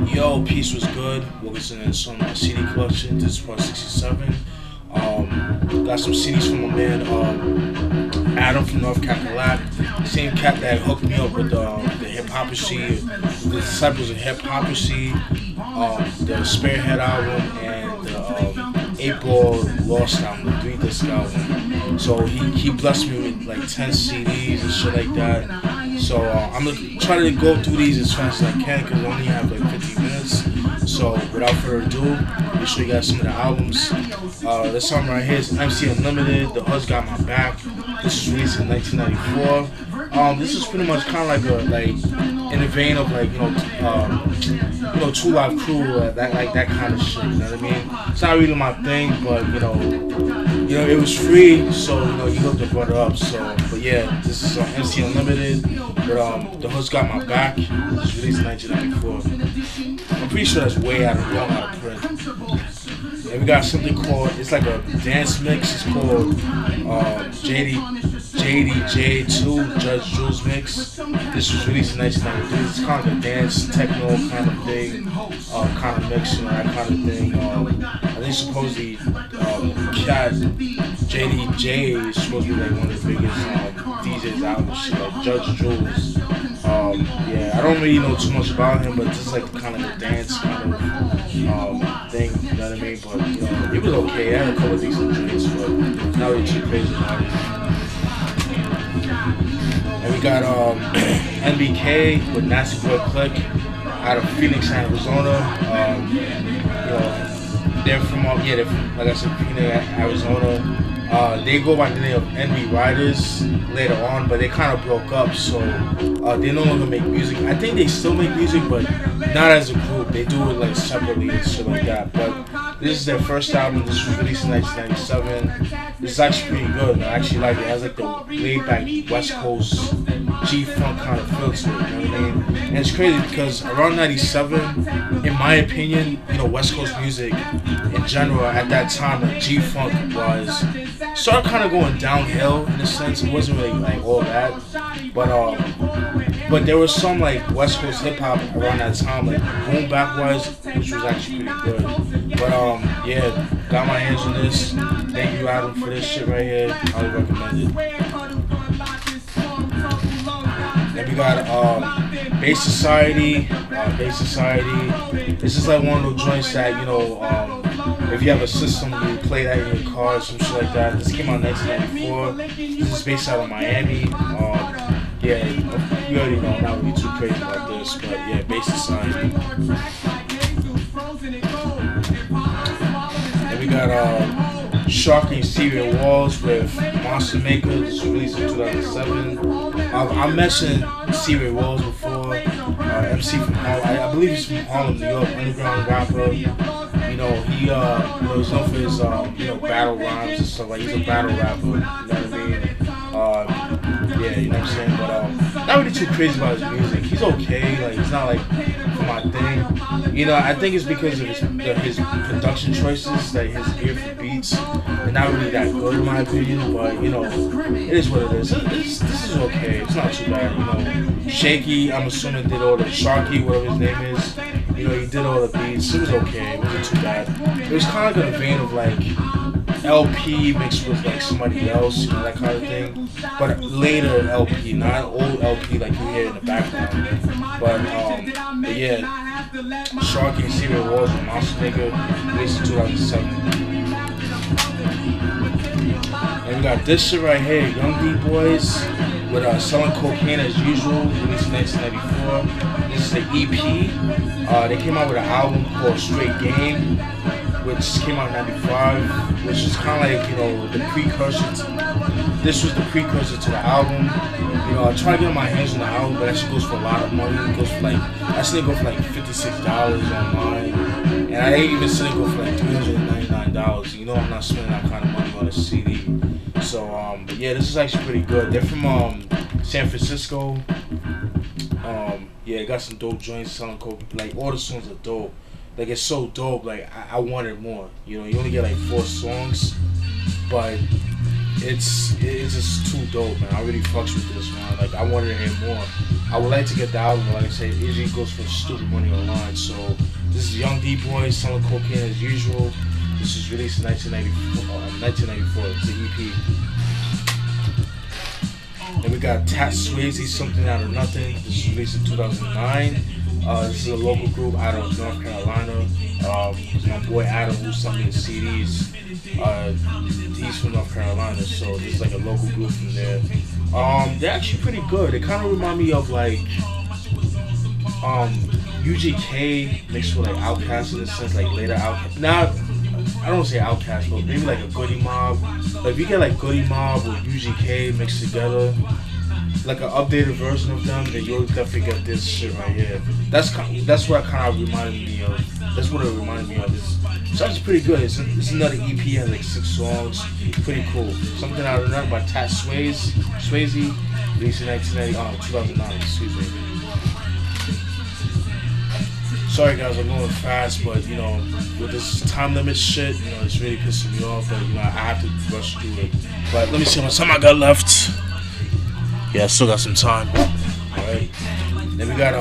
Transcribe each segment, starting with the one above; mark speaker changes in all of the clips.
Speaker 1: Yo, Peace was good. We're listening to some CD collection. This is part 67. Got some CDs from my man Adam from North Carolina. Same cat that hooked me up with the hip-hopocracy, the Disciples of Hip-Hopocracy, the Spearhead album, and the 8 Ball Lost album, the 3-disc album. So he blessed me with like 10 CDs and shit like that. So I'm gonna try to go through these as fast as I can because I only have like 15 minutes. So without further ado, make sure you got some of the albums. This song right here is MC Unlimited, The Hood's Got My Back. This was released in 1994. This is pretty much kind of like in the vein of like Two Live Crew, that kind of shit. You know what I mean? It's not really my thing, but you know it was free, so you hooked the brother up. So, but yeah, this is MC Unlimited, but The Hood's Got My Back. It was released in 1994. I'm pretty sure that's way out of print. And we got something called, it's like a dance mix. It's called JDJ2 Judge Jules mix. This was released in 1993. It's kind of like a dance techno kind of thing, kind of mix, that kind of thing. I think supposedly Cat JDJ is supposed to be like one of the biggest DJs out and shit, like Judge Jules. Yeah, I don't really know too much about him, but this is like kind of a dance kind of thing, you know what I mean? But it was okay. I had a couple of decent drinks, but not really too crazy about it. And we got NBK with Nasty Boy Klick out of Phoenix, Arizona. They're from like I said, Phoenix, Arizona. They go by the name of NB Riders later on, but they kind of broke up, so they no longer make music. I think they still make music, but not as a group. They do it like separately and shit like that. But this is their first album. This was released in 1997. This is actually pretty good. I actually like it. It has like the laid-back West Coast G-Funk kind of feel to it, you know what I mean? And it's crazy because around 97, in my opinion, West Coast music in general at that time, like G-Funk started kind of going downhill in a sense. It wasn't really like all that, but there was some like West Coast hip hop around that time, like boom bap wise, which was actually pretty good. But yeah, got my hands on this. Thank you, Adam, for this shit right here. Highly recommend it. Then we got Bass Society. Bass Society. This is like one of those joints that if you have a system, you play that in your car or some shit like that. This came out in 1994. This is based out of Miami. Yeah, you already know I'm not really too crazy about this, but yeah, Bass Society. Then we got Shark and Cereal Walz with Monster Maker. This was released in 2007. I mentioned C-Rayz Walz before. MC from Harlem. I believe he's from Harlem, New York, underground rapper. He's known for his battle rhymes and stuff. Like, he's a battle rapper, you know what I mean? Yeah, you know what I'm saying? But not really too crazy about his music. He's okay. Like, he's not like for my thing. I think it's because of his production choices, like his ear for beats. They're not really that good in my opinion, but it is what it is. This is okay. It's not too bad. Shaky, I'm assuming did all the Sharky, whatever his name is. He did all the beats. It was okay. It wasn't too bad. It was kind of like in the vein of like LP mixed with like somebody else, that kind of thing. But later LP, not old LP like you hear in the background. But yeah, Sharky and Cereal Walz with Monster Maker, released in 2007. And we got this shit right here, Young D-Boys with Selling Cocaine as Usual, released in 1994. This is the EP. They came out with an album called Straight Game, which came out in 95, which is kind of like, the precursor to, this was the precursor to the album. I tried to get my hands on the album, but that shit goes for a lot of money. It goes for like, I seen it go for like $56 online, and I ain't even seen it go for like $399. I'm not spending that kind of money on a CD. So, but yeah, this is actually pretty good. They're from San Francisco. Yeah, got some dope joints, selling coke. Like, all the songs are dope. Like, it's so dope. Like, I wanted more. You only get like 4 songs, but it's just too dope, man. I really fucks with this, man. Like, I wanted to hear more. I would like to get the album, but like I said, it usually goes for stupid money online. So this is Young D-Boy selling cocaine as usual. This is released in 1994. It's the EP. Then we got Swazy, Somethin Out of Nothin. This is released in 2009. This is a local group out of North Carolina. My boy Adam, who sent me the CDs, he's from North Carolina, so this is like a local group from there. They're actually pretty good. They kind of remind me of like UGK mixed with like Outkast in a sense, like later Outkast. Now, I don't say Outkast, but maybe like a Goody Mob. Like if you get like Goody Mob or UGK mixed together, like an updated version of them, then you'll definitely get this shit right here. That's what it kind of reminded me of. That's what it reminded me of. It sounds pretty good. It's another EP, has like 6 songs. Pretty cool. Something Out of None by Swazy, released in 2009. Excuse me. Sorry guys, I'm going fast, but you know, with this time limit shit, you know, it's really pissing me off. But you know, I have to rush through it. But let me see how much time I got left. Yeah, I still got some time. Alright. Then we got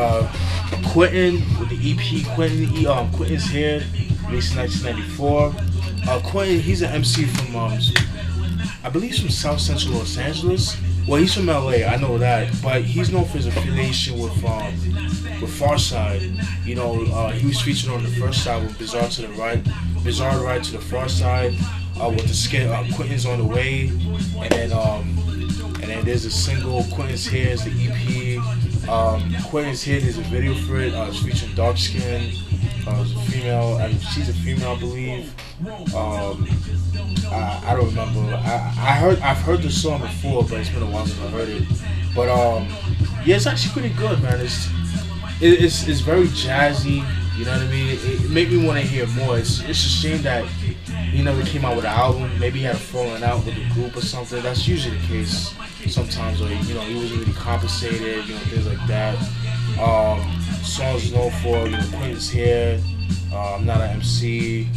Speaker 1: Quinton with the EP. Quinton's here, released in 1994. Quinton, he's an MC from I believe he's from South Central Los Angeles. Well, he's from LA, I know that, but he's known for his affiliation with Farside. You know, he was featured on the first album, Bizarre Ride to the Far Side, with the skit Quinton's on the Way, and then there's a single, Quinton's Here is the EP. Quinton's Here, there's a video for it. It's featuring Dark Skin. It's a female. She's a female, I believe. I don't remember. I've heard the song before, but it's been a while since I heard it. But yeah, it's actually pretty good, man. It's very jazzy. You know what I mean? It made me want to hear more. It's a shame that he never came out with an album. Maybe he had a falling out with the group or something. That's usually the case sometimes, or you know, he wasn't really compensated. You know, things like that. Songs known for, you know, Quinton's Here, I'm Not an MC,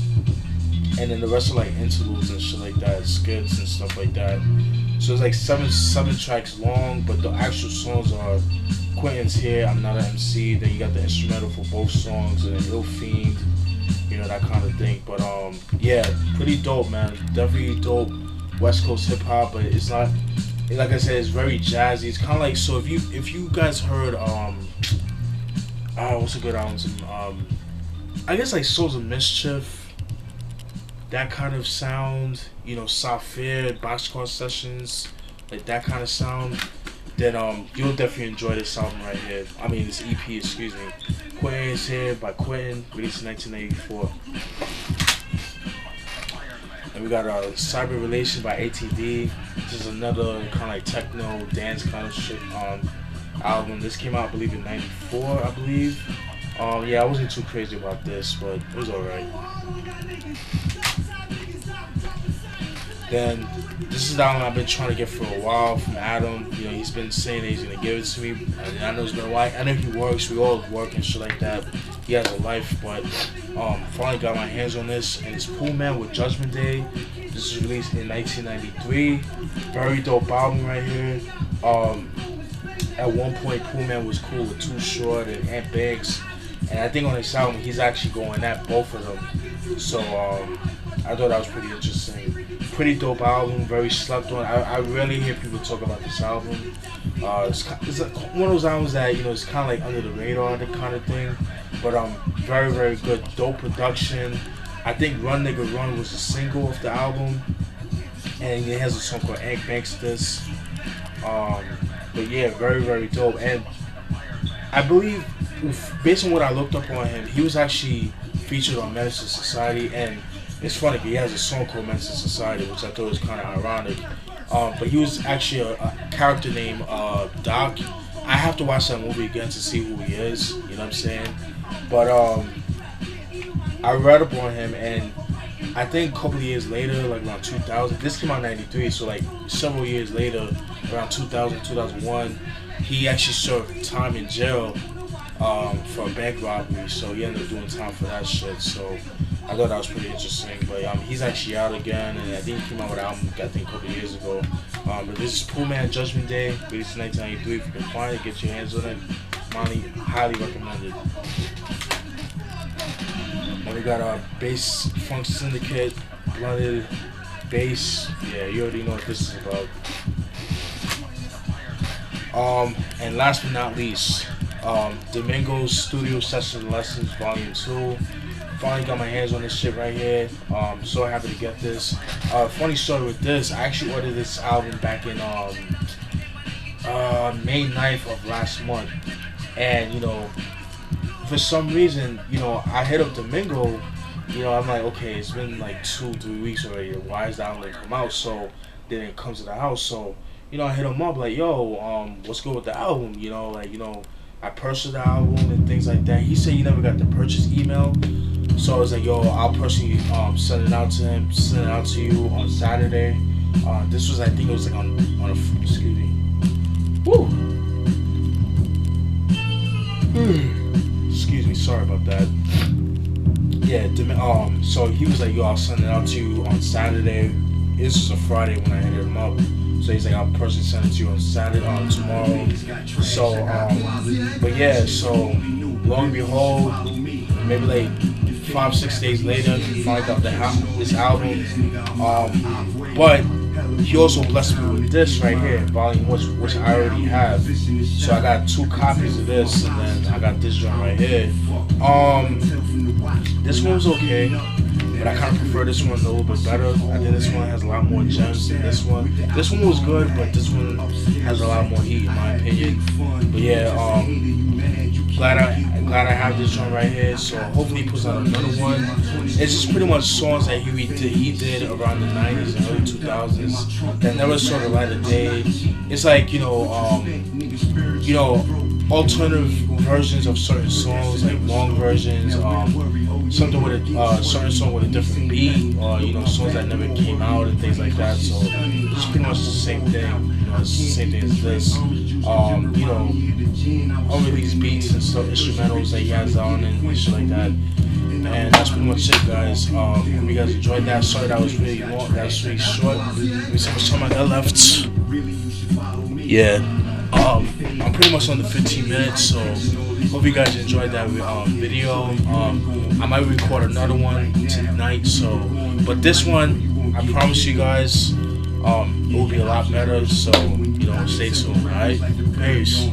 Speaker 1: and then the rest are like interludes and shit like that, skits and stuff like that. So it's like seven tracks long, but the actual songs are Quinton's Here, I'm Not an MC. Then you got the instrumental for both songs, and then Ill Fiend, you know, that kind of thing. But yeah, pretty dope, man. Definitely dope West Coast hip hop, but it's not, like I said, it's very jazzy. It's kind of like, so if you guys heard what's a good album? I guess like Souls of Mischief, that kind of sound, you know, Sapphire, Boxcar Sessions, like that kind of sound, then you'll definitely enjoy this album right here. I mean, this EP, excuse me. Quinton's Here by Quinton, released in 1984. And we got Cyber Relation by ATD. This is another kind of like techno dance kind of shit album. This came out, I believe, in 94, I believe. Yeah, I wasn't too crazy about this, but it was alright. Then, this is the album I've been trying to get for a while from Adam. You know, he's been saying that he's going to give it to me. And I know it's been a while. I know he works. We all work and shit like that. He has a life, but finally got my hands on this. And it's Pooh-Man with Judgement Day. This was released in 1993. Very dope album right here. At one point, Pooh-Man was cool with Too Short and Ant Banks, and I think on this album he's actually going at both of them. So I thought that was pretty interesting. Pretty dope album, very slept on. I rarely hear people talk about this album. It's like one of those albums that, you know, it's kind of like under the radar, that kind of thing. But very, very good, dope production. I think Run Nigga Run was a single of the album, and it has a song called Ant Banks This. But yeah, very, very dope. And I believe, based on what I looked up on him, he was actually featured on Menace to Society. And it's funny, he has a song called Menace to Society, which I thought was kind of ironic. But he was actually a character named Doc. I have to watch that movie again to see who he is, you know what I'm saying? But I read up on him, and I think a couple of years later, like around 2000, this came out in 93, so like several years later, around 2000, 2001, he actually served time in jail for a bank robbery, so he ended up doing time for that shit. So I thought that was pretty interesting. But he's actually out again, and I think he came out with an album I think a couple of years ago. But this is Pooh-Man Judgement Day, released in 1993. If you can find it, get your hands on it. Highly recommended. And we got our bass funk Syndicate, blended bass. Yeah, you already know what this is about. And last but not least, Domingo's Studio Session Lessons Volume 2. Finally got my hands on this shit right here. So happy to get this. Funny story with this, I actually ordered this album back in May 9th of last month. And, for some reason, I hit up Domingo. I'm like, okay, it's been like 2-3 weeks already. Why is the album come out? So then it comes to the house. So, I hit him up like, yo, what's good with the album? I purchased the album and things like that. He said he never got the purchase email. So I was like, yo, I'll personally send it out to him, send it out to you on Saturday. This was, I think it was like on a, excuse me. Woo! Excuse me, sorry about that. Yeah, so he was like, yo, I'll send it out to you on Saturday. This was a Friday when I hit him up. So he's like, I'll personally send it to you on Saturday, tomorrow. So, but yeah, so lo and behold, maybe like 5-6 days later, he finally got this album. But he also blessed me with this right here, volume which I already have. So I got 2 copies of this, and then I got this drum right here. This one was okay, but I kind of prefer this one a little bit better. I think this one has a lot more gems than this one. This one was good, but this one has a lot more heat in my opinion. But yeah, glad I have this one right here. So hopefully he puts out another one. It's just pretty much songs that he did around the 90s and early 2000s that never saw the light of day. It's like alternative versions of certain songs, like long versions, something with a certain song with a different beat, or songs that never came out and things like that. So it's pretty much the same thing. It's the same thing as this. Unreleased beats and stuff, instrumentals that he has on and shit like that. And that's pretty much it, guys. Hope you guys enjoyed that. Sorry that was really long. That was really short. Let me see how much time I got left. Yeah. I'm pretty much on the 15 minutes, so hope you guys enjoyed that video. I might record another one tonight, but this one, I promise you guys, it will be a lot better, so, stay tuned, alright? Peace.